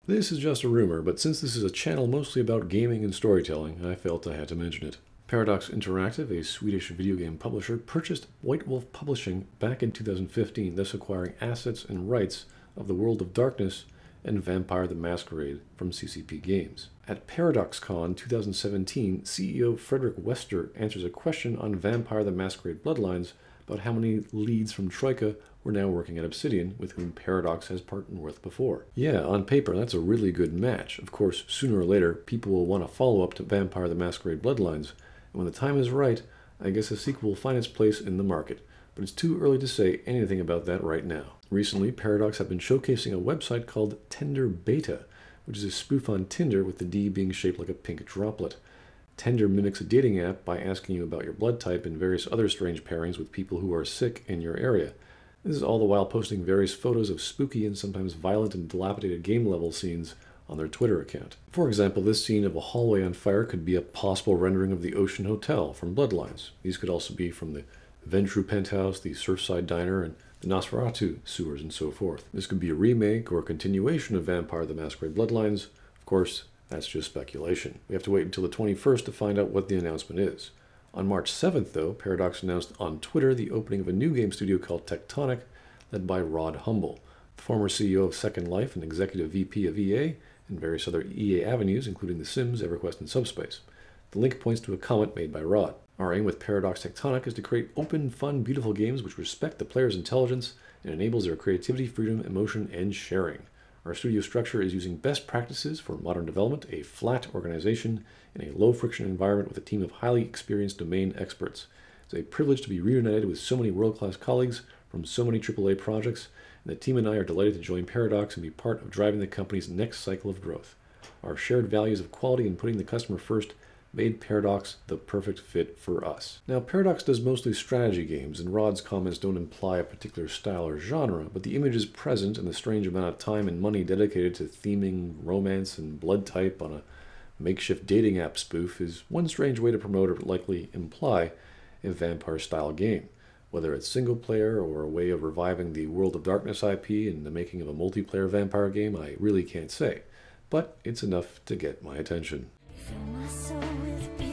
This is just a rumor, but since this is a channel mostly about gaming and storytelling, I felt I had to mention it. Paradox Interactive, a Swedish video game publisher, purchased White Wolf Publishing back in 2015, thus acquiring assets and rights of the World of Darkness and Vampire the Masquerade from CCP Games. At ParadoxCon 2017, CEO Frederick Wester answers a question on Vampire the Masquerade Bloodlines about how many leads from Troika were now working at Obsidian, with whom Paradox has partnered with before. Yeah, on paper, that's a really good match. Of course, sooner or later, people will want a follow-up to Vampire the Masquerade Bloodlines, and when the time is right, I guess a sequel will find its place in the market. But it's too early to say anything about that right now. Recently, Paradox have been showcasing a website called Tinder Beta, which is a spoof on Tinder with the D being shaped like a pink droplet. Tinder mimics a dating app by asking you about your blood type and various other strange pairings with people who are sick in your area. This is all the while posting various photos of spooky and sometimes violent and dilapidated game level scenes on their Twitter account. For example, this scene of a hallway on fire could be a possible rendering of the Ocean Hotel from Bloodlines. These could also be from the Ventru Penthouse, the Surfside Diner, and the Nosferatu sewers, and so forth. This could be a remake or a continuation of Vampire the Masquerade Bloodlines. Of course, that's just speculation. We have to wait until the 21st to find out what the announcement is. On March 7th, though, Paradox announced on Twitter the opening of a new game studio called Tectonic, led by Rod Humble, the former CEO of Second Life and executive VP of EA, and various other EA avenues, including The Sims, EverQuest, and Subspace. The link points to a comment made by Rod. Our aim with Paradox Tectonic is to create open, fun, beautiful games which respect the player's intelligence and enables their creativity, freedom, emotion, and sharing. Our studio structure is using best practices for modern development, a flat organization, in a low-friction environment with a team of highly experienced domain experts. It's a privilege to be reunited with so many world-class colleagues from so many AAA projects, and the team and I are delighted to join Paradox and be part of driving the company's next cycle of growth. Our shared values of quality and putting the customer first made Paradox the perfect fit for us. Now, Paradox does mostly strategy games, and Rod's comments don't imply a particular style or genre, but the image is present, and the strange amount of time and money dedicated to theming romance and blood type on a makeshift dating app spoof is one strange way to promote or likely imply a vampire-style game. Whether it's single player or a way of reviving the World of Darkness IP and the making of a multiplayer vampire game, I really can't say, but it's enough to get my attention. Fill my soul with